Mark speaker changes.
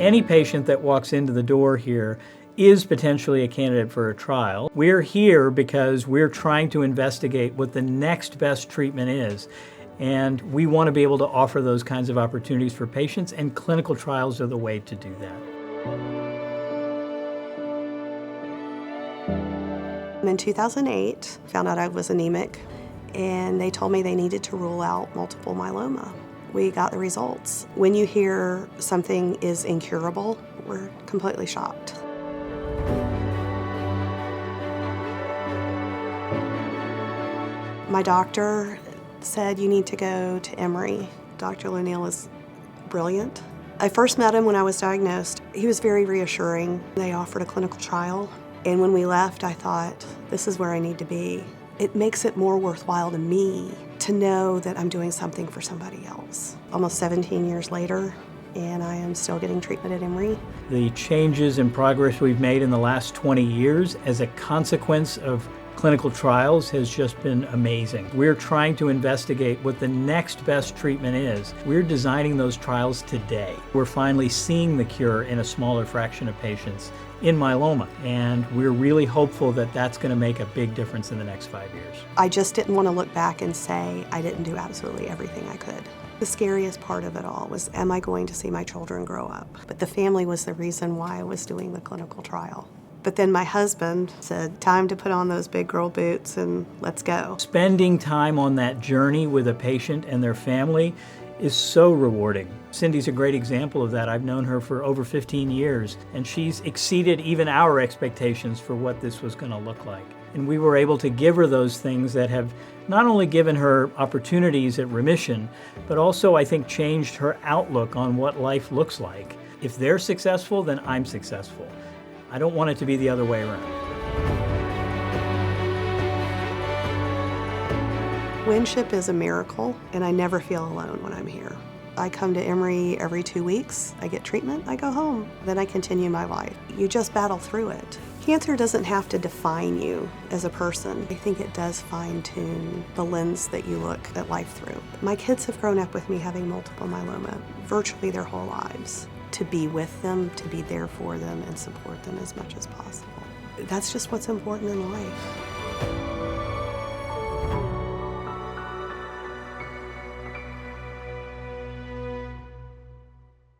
Speaker 1: Any patient that walks into the door here is potentially a candidate for a trial. We're here because we're trying to investigate what the next best treatment is. And we want to be able to offer those kinds of opportunities for patients, and clinical trials are the way to do that.
Speaker 2: In 2008, found out I was anemic, and they told me they needed to rule out multiple myeloma. We got the results. When you hear something is incurable, we're completely shocked. My doctor said, you need to go to Emory. Dr. Luneel is brilliant. I first met him when I was diagnosed. He was very reassuring. They offered a clinical trial, and when we left, I thought, this is where I need to be. It makes it more worthwhile to me to know that I'm doing something for somebody else. Almost 17 years later, and I am still getting treatment at Emory.
Speaker 1: The changes and progress we've made in the last 20 years as a consequence of clinical trials has just been amazing. We're trying to investigate what the next best treatment is. We're designing those trials today. We're finally seeing the cure in a smaller fraction of patients in myeloma, and we're really hopeful that that's going to make a big difference in the next 5 years.
Speaker 2: I just didn't want to look back and say I didn't do absolutely everything I could. The scariest part of it all was, am I going to see my children grow up? But the family was the reason why I was doing the clinical trial. But then my husband said, time to put on those big girl boots and let's go.
Speaker 1: Spending time on that journey with a patient and their family is so rewarding. Cindy's a great example of that. I've known her for over 15 years, and she's exceeded even our expectations for what this was going to look like. And we were able to give her those things that have not only given her opportunities at remission, but also, I think, changed her outlook on what life looks like. If they're successful, then I'm successful. I don't want it to be the other way around.
Speaker 2: Winship is a miracle, and I never feel alone when I'm here. I come to Emory every 2 weeks. I get treatment, I go home. Then I continue my life. You just battle through it. Cancer doesn't have to define you as a person. I think it does fine-tune the lens that you look at life through. My kids have grown up with me having multiple myeloma virtually their whole lives. To be with them, to be there for them, and support them as much as possible. That's just what's important in life.